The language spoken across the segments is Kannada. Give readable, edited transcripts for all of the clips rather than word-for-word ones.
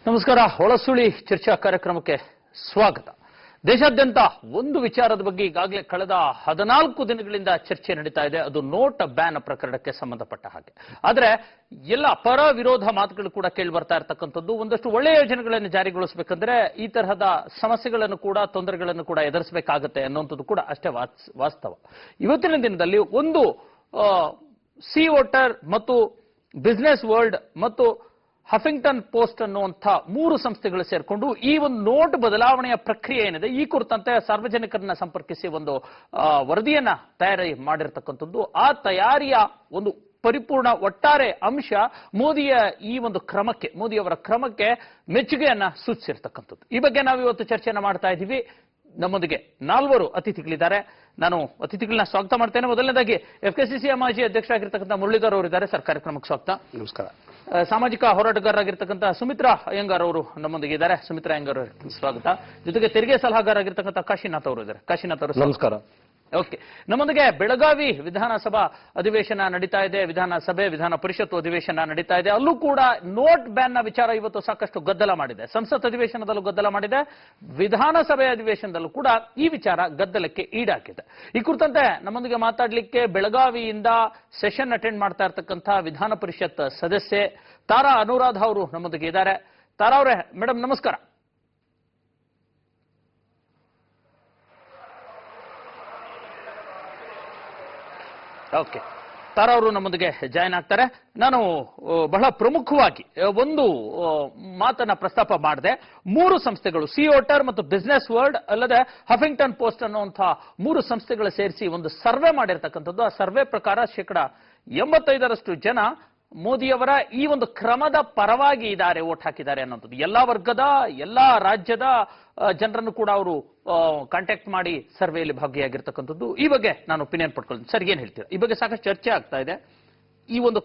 ನಮಸ್ಕಾರ. ಹೊಳಸುಳಿ ಚರ್ಚಾ ಕಾರ್ಯಕ್ರಮಕ್ಕೆ ಸ್ವಾಗತ. ದೇಶಾದ್ಯಂತ ಒಂದು ವಿಚಾರದ ಬಗ್ಗೆ ಈಗಾಗಲೇ ಕಳೆದ 14 ದಿನಗಳಿಂದ ಚರ್ಚೆ ನಡೀತಾ ಇದೆ. ಅದು ನೋಟ್ ಬ್ಯಾನ್ ಪ್ರಕರಣಕ್ಕೆ ಸಂಬಂಧಪಟ್ಟ ಹಾಗೆ. ಆದರೆ ಎಲ್ಲ ಪರ ವಿರೋಧ ಮಾತುಗಳು ಕೂಡ ಕೇಳಿ ಬರ್ತಾ ಇರತಕ್ಕಂಥದ್ದು. ಒಂದಷ್ಟು ಒಳ್ಳೆಯ ಯೋಜನೆಗಳನ್ನು ಜಾರಿಗೊಳಿಸಬೇಕಂದ್ರೆ ಈ ತರಹದ ಸಮಸ್ಯೆಗಳನ್ನು ಕೂಡ ತೊಂದರೆಗಳನ್ನು ಕೂಡ ಎದುರಿಸಬೇಕಾಗತ್ತೆ ಅನ್ನುವಂಥದ್ದು ಕೂಡ ಅಷ್ಟೇ ವಾಸ್ತವ. ಇವತ್ತಿನ ದಿನದಲ್ಲಿ ಒಂದು ಸಿ ವೋಟರ್ ಮತ್ತು ಬಿಸಿನೆಸ್ ವರ್ಲ್ಡ್ ಮತ್ತು ಹಫಿಂಗ್ಟನ್ ಪೋಸ್ಟ್ ಅನ್ನುವಂಥ 3 ಸಂಸ್ಥೆಗಳು ಸೇರಿಕೊಂಡು ಈ ಒಂದು ನೋಟ್ ಬದಲಾವಣೆಯ ಪ್ರಕ್ರಿಯೆ ಏನಿದೆ ಈ ಕುರಿತಂತೆ ಸಾರ್ವಜನಿಕರನ್ನ ಸಂಪರ್ಕಿಸಿ ಒಂದು ವರದಿಯನ್ನ ತಯಾರಿ ಮಾಡಿರ್ತಕ್ಕಂಥದ್ದು. ಆ ತಯಾರಿಯ ಒಂದು ಪರಿಪೂರ್ಣ ಒಟ್ಟಾರೆ ಅಂಶ ಮೋದಿಯ ಈ ಒಂದು ಕ್ರಮಕ್ಕೆ, ಮೋದಿಯವರ ಕ್ರಮಕ್ಕೆ ಮೆಚ್ಚುಗೆಯನ್ನ ಸೂಚಿಸಿರ್ತಕ್ಕಂಥದ್ದು. ಈ ಬಗ್ಗೆ ನಾವು ಇವತ್ತು ಚರ್ಚೆಯನ್ನ ಮಾಡ್ತಾ ಇದ್ದೀವಿ. ನಮ್ಮೊಂದಿಗೆ 4 ಅತಿಥಿಗಳಿದ್ದಾರೆ. ನಾನು ಅತಿಥಿಗಳನ್ನ ಸ್ವಾಗತ ಮಾಡ್ತೇನೆ. ಮೊದಲನೇದಾಗಿ FKCCಯ ಮಾಜಿ ಅಧ್ಯಕ್ಷರಾಗಿರ್ತಕ್ಕಂಥ ಮುರಳೀಧರ್ ಅವರಿದ್ದಾರೆ. ಸರ್, ಕಾರ್ಯಕ್ರಮಕ್ಕೆ ಸ್ವಾಗತ. ನಮಸ್ಕಾರ. ಸಾಮಾಜಿಕ ಹೋರಾಟಗಾರರಾಗಿರ್ತಕ್ಕಂಥ ಸುಮಿತ್ರಾ ಅಯ್ಯಂಗಾರ್ ಅವರು ನಮ್ಮೊಂದಿಗೆ ಇದ್ದಾರೆ. ಸುಮಿತ್ರಾ ಅಯ್ಯಂಗಾರ್ ಅವರಿಗೆ ಸ್ವಾಗತ. ಜೊತೆಗೆ ತೆರಿಗೆ ಸಲಹಾಗಾರರಾಗಿರ್ತಕ್ಕಂಥ ಕಾಶಿನಾಥ್ ಅವರು ಇದ್ದಾರೆ. ಕಾಶಿನಾಥ್ ಅವರು ನಮಸ್ಕಾರ. ಓಕೆ. ನಮ್ಮೊಂದಿಗೆ ಬೆಳಗಾವಿ ವಿಧಾನಸಭಾ ಅಧಿವೇಶನ ನಡೀತಾ ಇದೆ. ವಿಧಾನ ಪರಿಷತ್ತು ಅಧಿವೇಶನ ನಡೀತಾ ಇದೆ. ಅಲ್ಲೂ ಕೂಡ ನೋಟ್ ಬ್ಯಾನ್ ನ ವಿಚಾರ ಇವತ್ತು ಸಾಕಷ್ಟು ಗದ್ದಲ ಮಾಡಿದೆ. ಸಂಸತ್ ಅಧಿವೇಶನದಲ್ಲೂ ಗದ್ದಲ ಮಾಡಿದೆ. ವಿಧಾನಸಭೆ ಅಧಿವೇಶನದಲ್ಲೂ ಕೂಡ ಈ ವಿಚಾರ ಗದ್ದಲಕ್ಕೆ ಈಡಾಗಿದೆ. ಈ ಕುರಿತಂತೆ ನಮ್ಮೊಂದಿಗೆ ಮಾತಾಡಲಿಕ್ಕೆ ಬೆಳಗಾವಿಯಿಂದ ಸೆಷನ್ ಅಟೆಂಡ್ ಮಾಡ್ತಾ ಇರ್ತಕ್ಕಂಥ ವಿಧಾನ ಪರಿಷತ್ ಸದಸ್ಯೆ ತಾರಾ ಅನುರಾಧ ಅವರು ನಮ್ಮೊಂದಿಗೆ ಇದ್ದಾರೆ. ತಾರಾ ಅವರೇ, ಮೇಡಮ್ ನಮಸ್ಕಾರ. ಓಕೆ, ತಾರಾ ಅವರು ನಮ್ಮೊಂದಿಗೆ ಜಾಯ್ನ್ ಆಗ್ತಾರೆ. ನಾನು ಬಹಳ ಪ್ರಮುಖವಾಗಿ ಒಂದು ಮಾತನ್ನ ಪ್ರಸ್ತಾಪ ಮಾಡಿದೆ. 3 ಸಂಸ್ಥೆಗಳು, ಸಿ ವೋಟರ್ ಮತ್ತು ಬಿಸಿನೆಸ್ ವರ್ಲ್ಡ್ ಅಲ್ಲದೆ ಹಫಿಂಗ್ಟನ್ ಪೋಸ್ಟ್ ಅನ್ನುವಂಥ 3 ಸಂಸ್ಥೆಗಳು ಸೇರಿಸಿ ಒಂದು ಸರ್ವೆ ಮಾಡಿರ್ತಕ್ಕಂಥದ್ದು. ಆ ಸರ್ವೆ ಪ್ರಕಾರ 85% ಜನ ಮೋದಿಯವರ ಈ ಒಂದು ಕ್ರಮದ ಪರವಾಗಿ ಇದ್ದಾರೆ, ವೋಟ್ ಹಾಕಿದ್ದಾರೆ ಅನ್ನೋಂಥದ್ದು. ಎಲ್ಲಾ ವರ್ಗದ, ಎಲ್ಲಾ ರಾಜ್ಯದ ಜನರನ್ನು ಕೂಡ ಅವರು ಕಾಂಟ್ಯಾಕ್ಟ್ ಮಾಡಿ ಸರ್ವೆಯಲ್ಲಿ ಭಾಗಿಯಾಗಿರ್ತಕ್ಕಂಥದ್ದು. ಈ ಬಗ್ಗೆ ನಾನು ಒಪಿನಿಯನ್ ಪಡ್ಕೊಳ್ತೀನಿ. ಸರ್, ಏನ್ ಹೇಳ್ತೀರಾ? ಈ ಬಗ್ಗೆ ಸಾಕಷ್ಟು ಚರ್ಚೆ ಆಗ್ತಾ ಇದೆ. ಈ ಒಂದು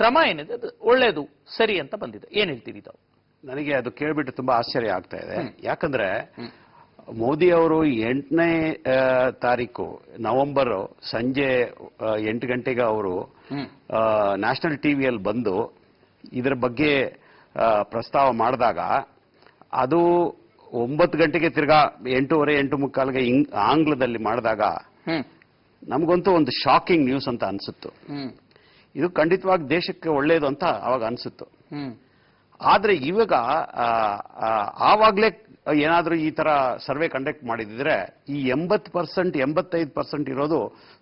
ಕ್ರಮ ಏನಿದೆ ಅದು ಒಳ್ಳೆಯದು, ಸರಿ ಅಂತ ಬಂದಿದೆ. ಏನ್ ಹೇಳ್ತೀರಿ ತಾವು? ನನಗೆ ಅದು ಕೇಳ್ಬಿಟ್ಟು ತುಂಬಾ ಆಶ್ಚರ್ಯ ಆಗ್ತಾ ಇದೆ. ಯಾಕಂದ್ರೆ ಮೋದಿ ಅವರು 8ನೇ ತಾರೀಕು ನವೆಂಬರ್ ಸಂಜೆ 8 ಗಂಟೆಗೆ ಅವರು ನ್ಯಾಷನಲ್ ಟಿವಿಯಲ್ಲಿ ಬಂದು ಇದರ ಬಗ್ಗೆ ಪ್ರಸ್ತಾವ ಮಾಡಿದಾಗ ಅದು 9 ಗಂಟೆಗೆ ತಿರ್ಗಾ 8:15, 8:45ಗೆ ಆಂಗ್ಲದಲ್ಲಿ ಮಾಡಿದಾಗ ನಮಗಂತೂ ಒಂದು ಶಾಕಿಂಗ್ ನ್ಯೂಸ್ ಅಂತ ಅನ್ಸುತ್ತು. ಇದು ಖಂಡಿತವಾಗಿ ದೇಶಕ್ಕೆ ಒಳ್ಳೆಯದು ಅಂತ ಅವಾಗ ಅನ್ಸುತ್ತು. ಆದ್ರೆ ಇವಾಗ ಆವಾಗ್ಲೇ ಏನಾದ್ರೂ ಈ ತರ ಸರ್ವೆ ಕಂಡಕ್ಟ್ ಮಾಡಿದ್ರೆ ಈ 80%, 85% ಇರೋದು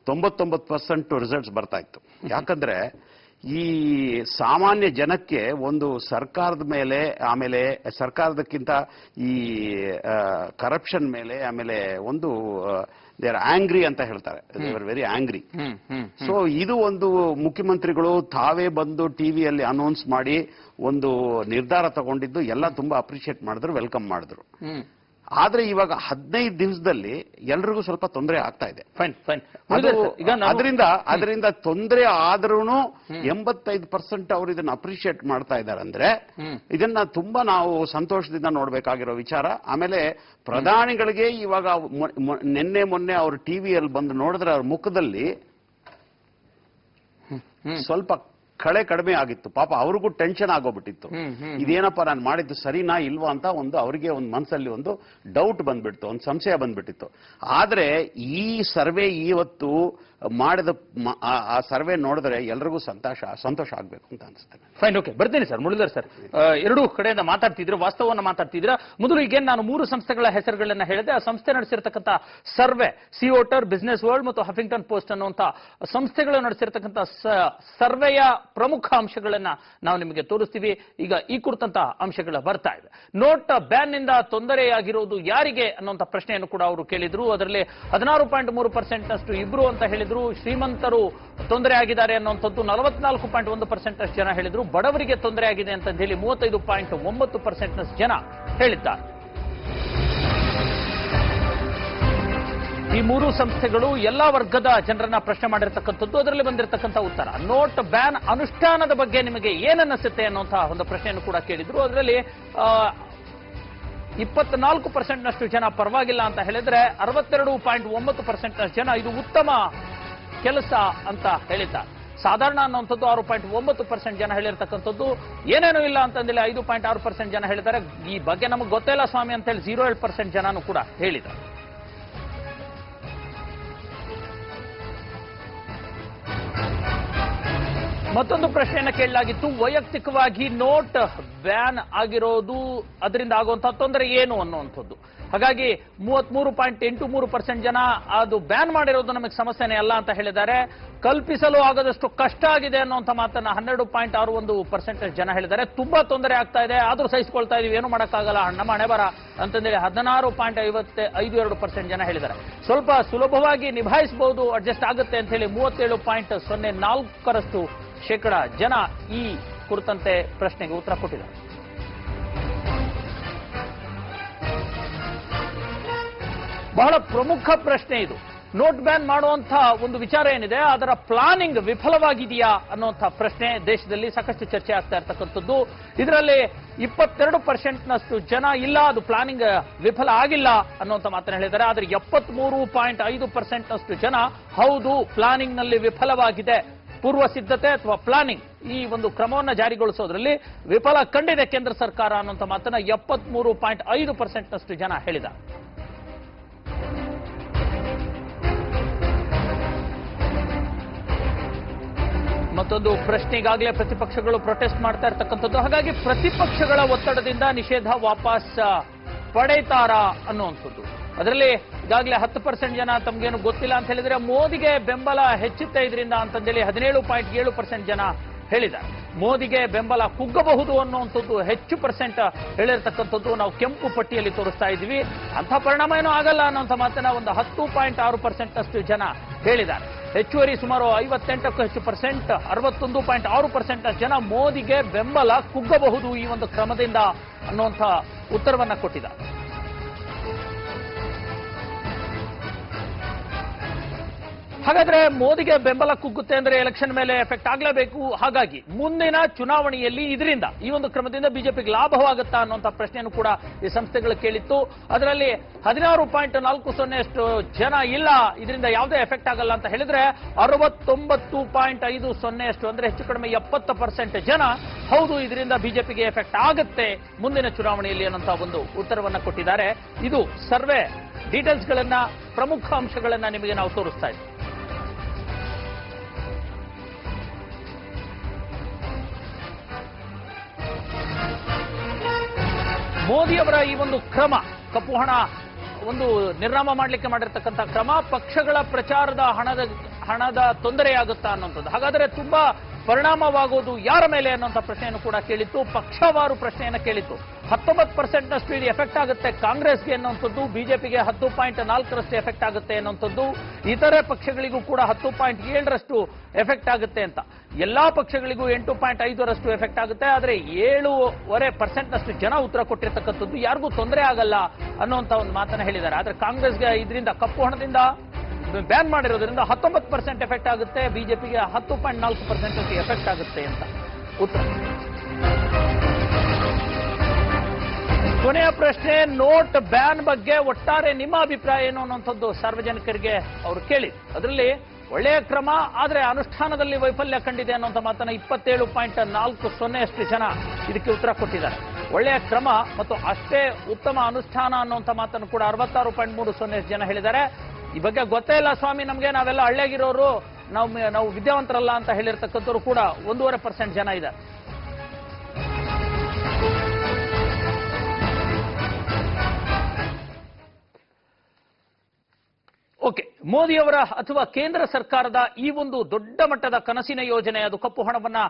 99% ರಿಸಲ್ಟ್ಸ್ ಬರ್ತಾ ಇತ್ತು. ಯಾಕಂದ್ರೆ ಈ ಸಾಮಾನ್ಯ ಜನಕ್ಕೆ ಒಂದು ಸರ್ಕಾರದ ಮೇಲೆ, ಆಮೇಲೆ ಸರ್ಕಾರದಕ್ಕಿಂತ ಈ ಕರಪ್ಷನ್ ಮೇಲೆ, ಆಮೇಲೆ ಒಂದು ದೇ ಆರ್ ಆಂಗ್ರಿ ಅಂತ ಹೇಳ್ತಾರೆ, they are very angry. So ಇದು ಒಂದು ಮುಖ್ಯಮಂತ್ರಿಗಳು ತಾವೇ ಬಂದು ಟಿವಿಯಲ್ಲಿ ಅನೌನ್ಸ್ ಮಾಡಿ ಒಂದು ನಿರ್ಧಾರ ತಗೊಂಡಿದ್ದು ಎಲ್ಲ ತುಂಬಾ ಅಪ್ರಿಶಿಯೇಟ್ ಮಾಡಿದ್ರು, ವೆಲ್ಕಮ್ ಮಾಡಿದ್ರು. ಆದ್ರೆ ಇವಾಗ 15 ದಿವಸದಲ್ಲಿ ಎಲ್ರಿಗೂ ಸ್ವಲ್ಪ ತೊಂದರೆ ಆಗ್ತಾ ಇದೆ. ಅದರಿಂದ ತೊಂದರೆ ಆದ್ರೂ 85% ಅವರು ಇದನ್ನ ಅಪ್ರಿಶಿಯೇಟ್ ಮಾಡ್ತಾ ಇದ್ದಾರೆ ಅಂದ್ರೆ ಇದನ್ನ ತುಂಬಾ ನಾವು ಸಂತೋಷದಿಂದ ನೋಡ್ಬೇಕಾಗಿರೋ ವಿಚಾರ. ಆಮೇಲೆ ಪ್ರಧಾನಿಗಳಿಗೆ ಇವಾಗ ನಿನ್ನೆ ಮೊನ್ನೆ ಅವರು ಟಿವಿಯಲ್ಲಿ ಬಂದು ನೋಡಿದ್ರೆ ಅವ್ರ ಮುಖದಲ್ಲಿ ಸ್ವಲ್ಪ ಕಡಿಮೆ ಆಗಿತ್ತು. ಪಾಪ ಅವ್ರಿಗೂ ಟೆನ್ಷನ್ ಆಗೋಗ್ಬಿಟ್ಟಿತ್ತು. ಇದೇನಪ್ಪ ನಾನು ಮಾಡಿದ್ದು ಸರಿನಾ ಇಲ್ವಾ ಅಂತ ಅವರಿಗೆ ಒಂದು ಮನಸ್ಸಲ್ಲಿ ಒಂದು ಡೌಟ್ ಬಂದ್ಬಿಡ್ತು, ಒಂದು ಸಂಶಯ ಬಂದ್ಬಿಟ್ಟಿತ್ತು. ಆದ್ರೆ ಈ ಸರ್ವೆ ಇವತ್ತು ಮಾಡಿದ ಆ ಸರ್ವೆ ನೋಡಿದ್ರೆ ಎಲ್ರಿಗೂ ಸಂತೋಷ ಆಗ್ಬೇಕು ಅಂತ ಅನ್ಸುತ್ತೆ. ಫೈನ್, ಓಕೆ, ಬರ್ತೀನಿ ಸರ್. ಮುರಳೀಧರ್ ಸರ್, 2 ಕಡೆಯಿಂದ ಮಾತಾಡ್ತಿದ್ರು, ವಾಸ್ತವವನ್ನು ಮಾತಾಡ್ತಿದ್ರ. ಮೊದಲು ಈಗೇನು ನಾನು 3 ಸಂಸ್ಥೆಗಳ ಹೆಸರುಗಳನ್ನ ಹೇಳಿದೆ. ಆ ಸಂಸ್ಥೆ ನಡೆಸಿರ್ತಕ್ಕಂಥ survey, C Voter, Business World ಮತ್ತು ಹಫಿಂಗ್ಟನ್ ಪೋಸ್ಟ್ ಅನ್ನುವಂಥ ಸಂಸ್ಥೆಗಳು ನಡೆಸಿರ್ತಕ್ಕಂಥ ಸರ್ವೆಯ ಪ್ರಮುಖ ಅಂಶಗಳನ್ನ ನಾವು ನಿಮಗೆ ತೋರಿಸ್ತೀವಿ. ಈಗ ಈ ಕುರಿತಂತ ಅಂಶಗಳ ಬರ್ತಾ ಇದೆ. ನೋಟ್ ಬ್ಯಾನ್ ನಿಂದ ತೊಂದರೆಯಾಗಿರುವುದು ಯಾರಿಗೆ ಅನ್ನುವಂಥ ಪ್ರಶ್ನೆಯನ್ನು ಕೂಡ ಅವರು ಕೇಳಿದ್ರು. ಅದರಲ್ಲಿ 16.3% ಇಬ್ರು ಅಂತ ಹೇಳಿದ್ರು. ಶ್ರೀಮಂತರು ತೊಂದರೆ ಆಗಿದ್ದಾರೆ ಅನ್ನುವಂಥದ್ದು 44.1% ಜನ ಹೇಳಿದ್ರು. ಬಡವರಿಗೆ ತೊಂದರೆ ಆಗಿದೆ ಅಂತ ಹೇಳಿ 35.9% ಜನ ಹೇಳಿದ್ದಾರೆ. ಈ 3 ಸಂಸ್ಥೆಗಳು ಎಲ್ಲಾ ವರ್ಗದ ಜನರನ್ನ ಪ್ರಶ್ನೆ ಮಾಡಿರ್ತಕ್ಕಂಥದ್ದು. ಅದರಲ್ಲಿ ಬಂದಿರತಕ್ಕಂಥ ಉತ್ತರ, ನೋಟ್ ಬ್ಯಾನ್ ಅನುಷ್ಠಾನದ ಬಗ್ಗೆ ನಿಮಗೆ ಏನನ್ನಿಸುತ್ತೆ ಅನ್ನುವಂತಹ ಒಂದು ಪ್ರಶ್ನೆಯನ್ನು ಕೂಡ ಕೇಳಿದ್ರು. ಅದರಲ್ಲಿ 24% ಜನ ಪರವಾಗಿಲ್ಲ ಅಂತ ಹೇಳಿದ್ರೆ 62.9% ಜನ ಇದು ಉತ್ತಮ ಕೆಲಸ ಅಂತ ಹೇಳಿದ್ದಾರೆ. ಸಾಧಾರಣ ಅನ್ನುವಂಥದ್ದು 6.9% ಜನ ಹೇಳಿರ್ತಕ್ಕಂಥದ್ದು. ಏನೇನೂ ಇಲ್ಲ ಅಂತಂದಿಲ್ಲ 5.6% ಜನ ಹೇಳಿದ್ದಾರೆ. ಈ ಬಗ್ಗೆ ನಮಗೆ ಗೊತ್ತಿಲ್ಲ ಸ್ವಾಮಿ ಅಂತೇಳಿ 0.7% ಜನನೂ ಕೂಡ ಹೇಳಿದ್ದಾರೆ. ಮತ್ತೊಂದು ಪ್ರಶ್ನೆಯನ್ನ ಕೇಳಲಾಗಿತ್ತು, ವೈಯಕ್ತಿಕವಾಗಿ ನೋಟ್ ಬ್ಯಾನ್ ಆಗಿರೋದು ಅದರಿಂದ ಆಗುವಂತಹ ತೊಂದರೆ ಏನು ಅನ್ನುವಂಥದ್ದು. ಹಾಗಾಗಿ 33.83% ಜನ ಅದು ಬ್ಯಾನ್ ಮಾಡಿರೋದು ನಮಗೆ ಸಮಸ್ಯೆನೇ ಅಲ್ಲ ಅಂತ ಹೇಳಿದ್ದಾರೆ. ಕಲ್ಪಿಸಲು ಆಗದಷ್ಟು ಕಷ್ಟ ಆಗಿದೆ ಅನ್ನುವಂಥ ಮಾತನ್ನ 12.61% ಜನ ಹೇಳಿದ್ದಾರೆ. ತುಂಬಾ ತೊಂದರೆ ಆಗ್ತಾ ಇದೆ, ಆದ್ರೂ ಸಹಿಸಿಕೊಳ್ತಾ ಇದೀವಿ, ಏನು ಮಾಡೋಕ್ಕಾಗಲ್ಲ, ನಮ್ಮ ಹಣೆ ಬರ ಅಂತಂದೇಳಿ 16.52% ಜನ ಹೇಳಿದ್ದಾರೆ. ಸ್ವಲ್ಪ ಸುಲಭವಾಗಿ ನಿಭಾಯಿಸಬಹುದು, ಅಡ್ಜಸ್ಟ್ ಆಗುತ್ತೆ ಅಂತ ಹೇಳಿ 37.04% ಜನ ಈ ಕುರಿತಂತೆ ಪ್ರಶ್ನೆಗೆ ಉತ್ತರ ಕೊಟ್ಟಿದ್ದಾರೆ. ಬಹಳ ಪ್ರಮುಖ ಪ್ರಶ್ನೆ ಇದು. ನೋಟ್ ಬ್ಯಾನ್ ಮಾಡುವಂತ ಒಂದು ವಿಚಾರ ಏನಿದೆ ಅದರ ಪ್ಲಾನಿಂಗ್ ವಿಫಲವಾಗಿದೆಯಾ ಅನ್ನುವಂಥ ಪ್ರಶ್ನೆ ದೇಶದಲ್ಲಿ ಸಾಕಷ್ಟು ಚರ್ಚೆ ಆಗ್ತಾ ಇರ್ತಕ್ಕಂಥದ್ದು. ಇದರಲ್ಲಿ 22%ನಷ್ಟು ಜನ ಇಲ್ಲ, ಅದು ಪ್ಲಾನಿಂಗ್ ವಿಫಲ ಆಗಿಲ್ಲ ಅನ್ನುವಂಥ ಮಾತನ್ನು ಹೇಳಿದ್ದಾರೆ. ಆದರೆ 73.5%ನಷ್ಟು ಜನ ಹೌದು ಪ್ಲಾನಿಂಗ್ ನಲ್ಲಿ ವಿಫಲವಾಗಿದೆ, ಪೂರ್ವ ಸಿದ್ಧತೆ ಅಥವಾ ಪ್ಲಾನಿಂಗ್ ಈ ಒಂದು ಕ್ರಮವನ್ನು ಜಾರಿಗೊಳಿಸೋದ್ರಲ್ಲಿ ವಿಫಲ ಕಂಡಿದೆ ಕೇಂದ್ರ ಸರ್ಕಾರ ಅನ್ನುವಂಥ ಮಾತನ್ನ 73.5%ನಷ್ಟು ಜನ ಹೇಳಿದ್ದಾರೆ. ಮತ್ತೊಂದು ಪ್ರಶ್ನೆ, ಈಗಾಗಲೇ ಪ್ರತಿಪಕ್ಷಗಳು ಪ್ರೊಟೆಸ್ಟ್ ಮಾಡ್ತಾ ಇರ್ತಕ್ಕಂಥದ್ದು. ಹಾಗಾಗಿ ಪ್ರತಿಪಕ್ಷಗಳ ಒತ್ತಡದಿಂದ ನಿಷೇಧ ವಾಪಸ್ ಪಡೆಯುತ್ತಾರಾ ಅನ್ನುವಂಥದ್ದು. ಅದರಲ್ಲಿ ಈಗಾಗಲೇ 10% ಜನ ತಮಗೇನು ಗೊತ್ತಿಲ್ಲ ಅಂತ ಹೇಳಿದ್ರೆ ಮೋದಿಗೆ ಬೆಂಬಲ ಹೆಚ್ಚುತ್ತೆ ಇದರಿಂದ ಅಂತಂದೇಳಿ 17.7% ಜನ ಹೇಳಿದ್ದಾರೆ. ಮೋದಿಗೆ ಬೆಂಬಲ ಕುಗ್ಗಬಹುದು ಅನ್ನುವಂಥದ್ದು ಹೆಚ್ಚು % ಹೇಳಿರ್ತಕ್ಕಂಥದ್ದು ನಾವು ಕೆಂಪು ಪಟ್ಟಿಯಲ್ಲಿ ತೋರಿಸ್ತಾ ಇದ್ದೀವಿ. ಅಂಥ ಪರಿಣಾಮ ಏನೂ ಆಗಲ್ಲ ಅನ್ನೋಂಥ ಮಾತನ್ನ ಒಂದು 10.6% ಜನ ಹೇಳಿದ್ದಾರೆ. ಹೆಚ್ಚುವರಿ ಸುಮಾರು 58ಕ್ಕೂ ಹೆಚ್ಚು %, 61.6% ಜನ ಮೋದಿಗೆ ಬೆಂಬಲ ಕುಗ್ಗಬಹುದು ಈ ಒಂದು ಕ್ರಮದಿಂದ ಅನ್ನುವಂಥ ಉತ್ತರವನ್ನ ಕೊಟ್ಟಿದ್ದಾರೆ. ಹಾಗಾದ್ರೆ ಮೋದಿಗೆ ಬೆಂಬಲ ಕುಗ್ಗುತ್ತೆ ಅಂದ್ರೆ ಎಲೆಕ್ಷನ್ ಮೇಲೆ ಎಫೆಕ್ಟ್ ಆಗಲೇಬೇಕು. ಹಾಗಾಗಿ ಮುಂದಿನ ಚುನಾವಣೆಯಲ್ಲಿ ಇದರಿಂದ ಈ ಒಂದು ಕ್ರಮದಿಂದ ಬಿಜೆಪಿಗೆ ಲಾಭವಾಗುತ್ತಾ ಅನ್ನುವಂಥ ಪ್ರಶ್ನೆಯನ್ನು ಕೂಡ ಈ ಸಂಸ್ಥೆಗಳು ಕೇಳಿತ್ತು. ಅದರಲ್ಲಿ 16.40% ಜನ ಇಲ್ಲ, ಇದರಿಂದ ಯಾವುದೇ ಎಫೆಕ್ಟ್ ಆಗಲ್ಲ ಅಂತ ಹೇಳಿದ್ರೆ 69.50% ಅಂದ್ರೆ ಹೆಚ್ಚು ಕಡಿಮೆ 70% ಜನ ಹೌದು ಇದರಿಂದ ಬಿಜೆಪಿಗೆ ಎಫೆಕ್ಟ್ ಆಗುತ್ತೆ ಮುಂದಿನ ಚುನಾವಣೆಯಲ್ಲಿ ಅನ್ನುವಂಥ ಒಂದು ಉತ್ತರವನ್ನ ಕೊಟ್ಟಿದ್ದಾರೆ. ಇದು ಸರ್ವೆ ಡೀಟೇಲ್ಸ್ಗಳನ್ನ, ಪ್ರಮುಖ ಅಂಶಗಳನ್ನ ನಿಮಗೆ ನಾವು ತೋರಿಸ್ತಾ ಇದ್ದೀವಿ. ಮೋದಿಯವರ ಈ ಒಂದು ಕ್ರಮ, ಕಪ್ಪು ಹಣ ಒಂದು ನಿರ್ನಾಮ ಮಾಡಲಿಕ್ಕೆ ಮಾಡಿರ್ತಕ್ಕಂಥ ಕ್ರಮ ಪಕ್ಷಗಳ ಪ್ರಚಾರದ ಹಣದ ತೊಂದರೆಯಾಗುತ್ತಾ ಅನ್ನುವಂಥದ್ದು. ಹಾಗಾದ್ರೆ ತುಂಬಾ ಪರಿಣಾಮವಾಗುವುದು ಯಾರ ಮೇಲೆ ಅನ್ನುವಂಥ ಪ್ರಶ್ನೆಯನ್ನು ಕೂಡ ಕೇಳಿತ್ತು. ಪಕ್ಷವಾರು ಪ್ರಶ್ನೆಯನ್ನು ಕೇಳಿತ್ತು. 19%ನಷ್ಟು ಇದು ಎಫೆಕ್ಟ್ ಆಗುತ್ತೆ ಕಾಂಗ್ರೆಸ್ಗೆ ಅನ್ನುವಂಥದ್ದು, ಬಿಜೆಪಿಗೆ 10.4% ಎಫೆಕ್ಟ್ ಆಗುತ್ತೆ ಅನ್ನುವಂಥದ್ದು, ಇತರೆ ಪಕ್ಷಗಳಿಗೂ ಕೂಡ 10.7% ಎಫೆಕ್ಟ್ ಆಗುತ್ತೆ ಅಂತ. ಎಲ್ಲಾ ಪಕ್ಷಗಳಿಗೂ 8.5% ಎಫೆಕ್ಟ್ ಆಗುತ್ತೆ. ಆದರೆ 7.5%ನಷ್ಟು ಜನ ಉತ್ತರ ಕೊಟ್ಟಿರ್ತಕ್ಕಂಥದ್ದು ಯಾರಿಗೂ ತೊಂದರೆ ಆಗಲ್ಲ ಅನ್ನುವಂಥ ಒಂದು ಮಾತನ್ನ ಹೇಳಿದ್ದಾರೆ. ಆದರೆ ಕಾಂಗ್ರೆಸ್ಗೆ ಇದರಿಂದ ಕಪ್ಪು ಹಣದಿಂದ ಬ್ಯಾನ್ ಮಾಡಿರೋದ್ರಿಂದ 19% ಎಫೆಕ್ಟ್ ಆಗುತ್ತೆ, ಬಿಜೆಪಿಗೆ 10.4% ಎಫೆಕ್ಟ್ ಆಗುತ್ತೆ ಅಂತ ಉತ್ತರ. ಕೊನೆಯ ಪ್ರಶ್ನೆ, ನೋಟ್ ಬ್ಯಾನ್ ಬಗ್ಗೆ ಒಟ್ಟಾರೆ ನಿಮ್ಮ ಅಭಿಪ್ರಾಯ ಏನು ಅನ್ನುವಂಥದ್ದು ಸಾರ್ವಜನಿಕರಿಗೆ ಅವರು ಕೇಳಿ. ಅದರಲ್ಲಿ ಒಳ್ಳೆಯ ಕ್ರಮ, ಆದರೆ ಅನುಷ್ಠಾನದಲ್ಲಿ ವೈಫಲ್ಯ ಕಂಡಿದೆ ಅನ್ನುವಂಥ ಮಾತನ್ನ 27.40% ಜನ ಇದಕ್ಕೆ ಉತ್ತರ ಕೊಟ್ಟಿದ್ದಾರೆ. ಒಳ್ಳೆಯ ಕ್ರಮ ಮತ್ತು ಅಷ್ಟೇ ಉತ್ತಮ ಅನುಷ್ಠಾನ ಅನ್ನುವಂಥ ಮಾತನ್ನು ಕೂಡ 66.30% ಜನ ಹೇಳಿದ್ದಾರೆ. ಈ ಬಗ್ಗೆ ಗೊತ್ತೇ ಇಲ್ಲ ಸ್ವಾಮಿ ನಮಗೆ, ನಾವೆಲ್ಲ ಹಳ್ಳಿಯಾಗಿರೋರು, ನಾವು ವಿದ್ಯಾವಂತರಲ್ಲ ಅಂತ ಹೇಳಿರ್ತಕ್ಕಂಥವ್ರು ಕೂಡ 1.5% ಜನ ಇದ್ದಾರೆ. ಓಕೆ, ಮೋದಿಯವರ ಅಥವಾ ಕೇಂದ್ರ ಸರ್ಕಾರದ ಈ ಒಂದು ದೊಡ್ಡ ಮಟ್ಟದ ಕನಸಿನ ಯೋಜನೆ, ಅದು ಕಪ್ಪು ಹಣವನ್ನ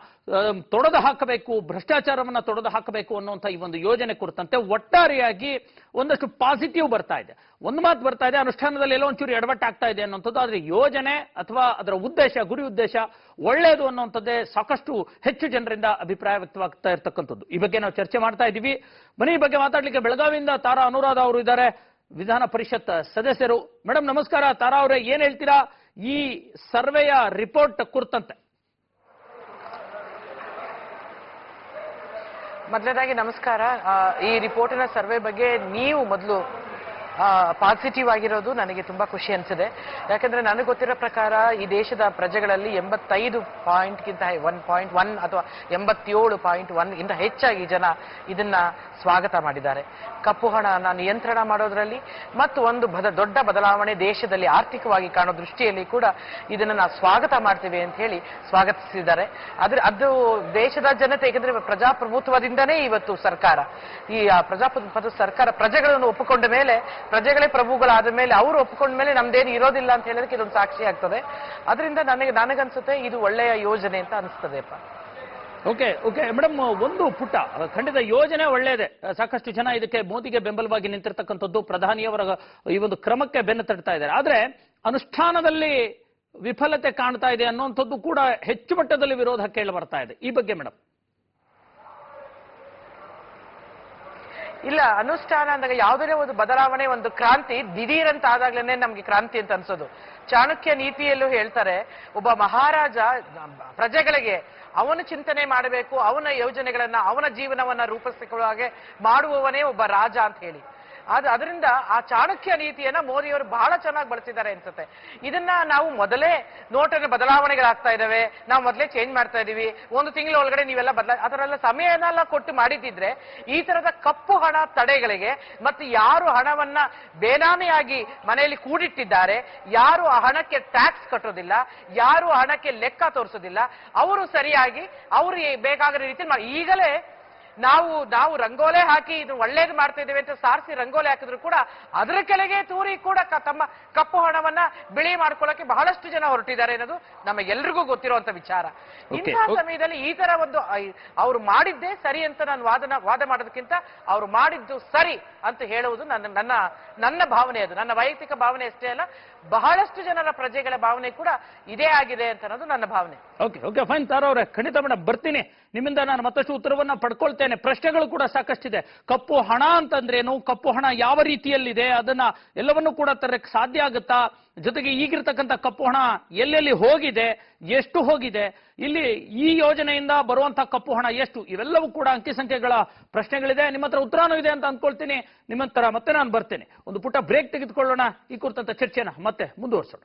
ತೊಡೆದು ಹಾಕಬೇಕು, ಭ್ರಷ್ಟಾಚಾರವನ್ನ ತೊಡೆದು ಹಾಕಬೇಕು ಅನ್ನುವಂಥ ಈ ಒಂದು ಯೋಜನೆ ಕುರಿತಂತೆ ಒಟ್ಟಾರೆಯಾಗಿ ಒಂದಷ್ಟು ಪಾಸಿಟಿವ್ ಬರ್ತಾ ಇದೆ. ಒಂದು ಮಾತು ಬರ್ತಾ ಇದೆ, ಅನುಷ್ಠಾನದಲ್ಲಿ ಎಲ್ಲೋ ಒಂಚೂರು ಎಡವಟ್ಟಾಗ್ತಾ ಇದೆ ಅನ್ನುವಂಥದ್ದು. ಆದರೆ ಯೋಜನೆ ಅಥವಾ ಅದರ ಉದ್ದೇಶ, ಗುರಿ ಉದ್ದೇಶ ಒಳ್ಳೆಯದು ಅನ್ನುವಂಥದ್ದೇ ಸಾಕಷ್ಟು ಹೆಚ್ಚು ಜನರಿಂದ ಅಭಿಪ್ರಾಯ ವ್ಯಕ್ತವಾಗ್ತಾ ಇರ್ತಕ್ಕಂಥದ್ದು. ಈ ಬಗ್ಗೆ ನಾವು ಚರ್ಚೆ ಮಾಡ್ತಾ ಇದ್ದೀವಿ. ಬನ್ನಿ, ಈ ಬಗ್ಗೆ ಮಾತಾಡ್ಲಿಕ್ಕೆ ಬೆಳಗಾವಿಯಿಂದ ತಾರಾ ಅನುರಾಧ ಅವರು ಇದ್ದಾರೆ, ವಿಧಾನ ಪರಿಷತ್ ಸದಸ್ಯರು. ಮೇಡಮ್ ನಮಸ್ಕಾರ. ತಾರಾ ಅವರೇ, ಏನ್ ಹೇಳ್ತೀರಾ ಈ ಸರ್ವೆಯ ರಿಪೋರ್ಟ್ ಕುರಿತಂತೆ? ಮೊದಲನೇದಾಗಿ ನಮಸ್ಕಾರ. ಈ ರಿಪೋರ್ಟಿನ ಸರ್ವೆ ಬಗ್ಗೆ ನೀವು ಮೊದಲು ಪಾಸಿಟಿವ್ ಆಗಿರೋದು ನನಗೆ ತುಂಬಾ ಖುಷಿ ಅನಿಸಿದೆ. ಯಾಕಂದ್ರೆ ನನಗೆ ಗೊತ್ತಿರೋ ಪ್ರಕಾರ ಈ ದೇಶದ ಪ್ರಜೆಗಳಲ್ಲಿ 85% 1.1 ಅಥವಾ 87.1 ಇಂದ ಹೆಚ್ಚಾಗಿ ಜನ ಇದನ್ನ ಸ್ವಾಗತ ಮಾಡಿದ್ದಾರೆ. ಕಪ್ಪು ಹಣನ ನಿಯಂತ್ರಣ ಮಾಡೋದ್ರಲ್ಲಿ ಮತ್ತು ಒಂದು ದೊಡ್ಡ ಬದಲಾವಣೆ ದೇಶದಲ್ಲಿ ಆರ್ಥಿಕವಾಗಿ ಕಾಣೋ ದೃಷ್ಟಿಯಲ್ಲಿ ಕೂಡ ಇದನ್ನ ನಾವು ಸ್ವಾಗತ ಮಾಡ್ತೀವಿ ಅಂತ ಹೇಳಿ ಸ್ವಾಗತಿಸಿದ್ದಾರೆ. ಅದು ದೇಶದ ಜನತೆ, ಯಾಕಂದ್ರೆ ಪ್ರಜಾಪ್ರಭುತ್ವದಿಂದನೇ ಇವತ್ತು ಸರ್ಕಾರ, ಈ ಪ್ರಜಾಪ್ರಭುತ್ವ ಸರ್ಕಾರ ಪ್ರಜೆಗಳನ್ನು ಒಪ್ಪಿಕೊಂಡ ಮೇಲೆ, ಪ್ರಜೆಗಳೇ ಪ್ರಭುಗಳಾದ ಮೇಲೆ, ಅವರು ಒಪ್ಪಿಕೊಂಡ ಮೇಲೆ ನಮ್ದೇನು ಇರೋದಿಲ್ಲ ಅಂತ ಹೇಳೋದಕ್ಕೆ ಇದೊಂದು ಸಾಕ್ಷಿ ಆಗ್ತದೆ. ಅದರಿಂದ ನನಗನ್ಸುತ್ತೆ ಇದು ಒಳ್ಳೆಯ ಯೋಜನೆ ಅಂತ ಅನಿಸ್ತದೆಪ್ಪ. ಓಕೆ ಮೇಡಮ್, ಒಂದು ಪುಟ್ಟ ಖಂಡಿತ ಯೋಜನೆ ಒಳ್ಳೆಯದೇ. ಸಾಕಷ್ಟು ಜನ ಇದಕ್ಕೆ ಮೋದಿಗೆ ಬೆಂಬಲವಾಗಿ ನಿಂತಿರ್ತಕ್ಕಂಥದ್ದು, ಪ್ರಧಾನಿಯವರ ಈ ಒಂದು ಕ್ರಮಕ್ಕೆ ಬೆನ್ನು ತಟ್ತಾ ಇದ್ದಾರೆ. ಆದ್ರೆ ಅನುಷ್ಠಾನದಲ್ಲಿ ವಿಫಲತೆ ಕಾಣ್ತಾ ಇದೆ ಅನ್ನುವಂಥದ್ದು ಕೂಡ ಹೆಚ್ಚು ಮಟ್ಟದಲ್ಲಿ ವಿರೋಧ ಕೇಳಿ ಬರ್ತಾ ಇದೆ. ಈ ಬಗ್ಗೆ ಮೇಡಮ್? ಇಲ್ಲ, ಅನುಷ್ಠಾನ ಅಂದಾಗ ಯಾವುದೇ ಒಂದು ಬದಲಾವಣೆ, ಒಂದು ಕ್ರಾಂತಿ ದಿಢೀರಂತ ಆದಾಗ್ಲೇನೆ ನಮ್ಗೆ ಕ್ರಾಂತಿ ಅಂತ ಅನ್ಸೋದು. ಚಾಣಕ್ಯ ನೀತಿಯಲ್ಲೂ ಹೇಳ್ತಾರೆ, ಒಬ್ಬ ಮಹಾರಾಜ ಪ್ರಜೆಗಳಿಗೆ ಅವನು ಚಿಂತನೆ ಮಾಡಬೇಕು, ಅವನ ಯೋಜನೆಗಳನ್ನ, ಅವನ ಜೀವನವನ್ನ ರೂಪಿಸಿಕೊಳ್ಳುವಾಗೆ ಮಾಡುವವನೇ ಒಬ್ಬ ರಾಜ ಅಂತ ಹೇಳಿ. ಅದರಿಂದ ಆ ಚಾಣಕ್ಯ ನೀತಿಯನ್ನ ಮೋದಿಯವರು ಬಹಳ ಚೆನ್ನಾಗಿ ಬಳಸಿದ್ದಾರೆ ಅನ್ಸುತ್ತೆ. ಇದನ್ನ ನಾವು ಮೊದಲೇ ನೋಟಿನ ಬದಲಾವಣೆಗಳಾಗ್ತಾ ಇದಾವೆ, ನಾವು ಮೊದಲೇ ಚೇಂಜ್ ಮಾಡ್ತಾ ಇದೀವಿ, ಒಂದು ತಿಂಗಳ ಒಳಗಡೆ ನೀವೆಲ್ಲ ಅದರೆಲ್ಲ ಸಮಯನೆಲ್ಲ ಕೊಟ್ಟು ಮಾಡಿದ್ದಿದ್ರೆ ಈ ತರದ ಕಪ್ಪು ಹಣ ತಡೆಗಳಿಗೆ, ಮತ್ತು ಯಾರು ಹಣವನ್ನ ಬೇನಾಮಿಯಾಗಿ ಮನೆಯಲ್ಲಿ ಕೂಡಿಟ್ಟಿದ್ದಾರೆ, ಯಾರು ಆ ಹಣಕ್ಕೆ ಟ್ಯಾಕ್ಸ್ ಕಟ್ಟೋದಿಲ್ಲ, ಯಾರು ಹಣಕ್ಕೆ ಲೆಕ್ಕ ತೋರಿಸೋದಿಲ್ಲ, ಅವರು ಸರಿಯಾಗಿ ಅವರು ಬೇಕಾಗಿರೋ ರೀತಿ ಈಗಲೇ ನಾವು ರಂಗೋಲೆ ಹಾಕಿ ಇದು ಒಳ್ಳೇದು ಮಾಡ್ತಾ ಇದ್ದೇವೆ ಅಂತ ಸಾರಿಸಿ ರಂಗೋಲೆ ಹಾಕಿದ್ರು ಕೂಡ ಅದರ ಕೆಳಗೆ ತೂರಿ ಕೂಡ ತಮ್ಮ ಕಪ್ಪು ಹಣವನ್ನ ಬಿಳಿ ಮಾಡ್ಕೊಳ್ಳೋಕೆ ಬಹಳಷ್ಟು ಜನ ಹೊರಟಿದ್ದಾರೆ ಅನ್ನೋದು ನಮಗೆಲ್ರಿಗೂ ಗೊತ್ತಿರುವಂತ ವಿಚಾರ. ಇಂತಹ ಸಮಯದಲ್ಲಿ ಈ ತರ ಒಂದು ಅವ್ರು ಮಾಡಿದ್ದೇ ಸರಿ ಅಂತ ನಾನು ವಾದ ಮಾಡೋದಕ್ಕಿಂತ ಅವ್ರು ಮಾಡಿದ್ದು ಸರಿ ಅಂತ ಹೇಳುವುದು ನನ್ನ ಭಾವನೆ. ಅದು ನನ್ನ ವೈಯಕ್ತಿಕ ಭಾವನೆ ಅಷ್ಟೇ ಅಲ್ಲ, ಬಹಳಷ್ಟು ಜನರ ಪ್ರಜೆಗಳ ಭಾವನೆ ಕೂಡ ಇದೇ ಆಗಿದೆ ಅಂತ ಅನ್ನೋದು ನನ್ನ ಭಾವನೆ. ಓಕೆ ಫೈನ್ ತಾರಾ ಅವರೇ, ಖಂಡಿತ ಮೇಡಮ್ ಬರ್ತೀನಿ, ನಿಮ್ಮಿಂದ ನಾನು ಮತ್ತಷ್ಟು ಉತ್ತರವನ್ನ ಪಡ್ಕೊಳ್ತೇನೆ. ಪ್ರಶ್ನೆಗಳು ಕೂಡ ಸಾಕಷ್ಟಿದೆ. ಕಪ್ಪು ಹಣ ಅಂತಂದ್ರೇನು, ಕಪ್ಪು ಹಣ ಯಾವ ರೀತಿಯಲ್ಲಿದೆ, ಅದನ್ನ ಎಲ್ಲವನ್ನೂ ಕೂಡ ತರಕ್ಕೆ ಸಾಧ್ಯ ಆಗುತ್ತಾ, ಜೊತೆಗೆ ಈಗಿರ್ತಕ್ಕಂಥ ಕಪ್ಪು ಹಣ ಎಲ್ಲೆಲ್ಲಿ ಹೋಗಿದೆ, ಎಷ್ಟು ಹೋಗಿದೆ, ಇಲ್ಲಿ ಈ ಯೋಜನೆಯಿಂದ ಬರುವಂತಹ ಕಪ್ಪು ಹಣ ಎಷ್ಟು, ಇವೆಲ್ಲವೂ ಕೂಡ ಅಂಕಿ ಸಂಖ್ಯೆಗಳ ಪ್ರಶ್ನೆಗಳಿದೆ. ನಿಮ್ಮ ಹತ್ರ ಉತ್ತರನೂ ಇದೆ ಅಂತ ಅಂದ್ಕೊಳ್ತೀನಿ. ನಿಮ್ಮ ಹತ್ರ ಮತ್ತೆ ನಾನು ಬರ್ತೇನೆ. ಒಂದು ಪುಟ್ಟ ಬ್ರೇಕ್ ತೆಗೆದುಕೊಳ್ಳೋಣ, ಈ ಕುರಿತಂತ ಚರ್ಚೆನ ಮತ್ತೆ ಮುಂದುವರಿಸೋಣ.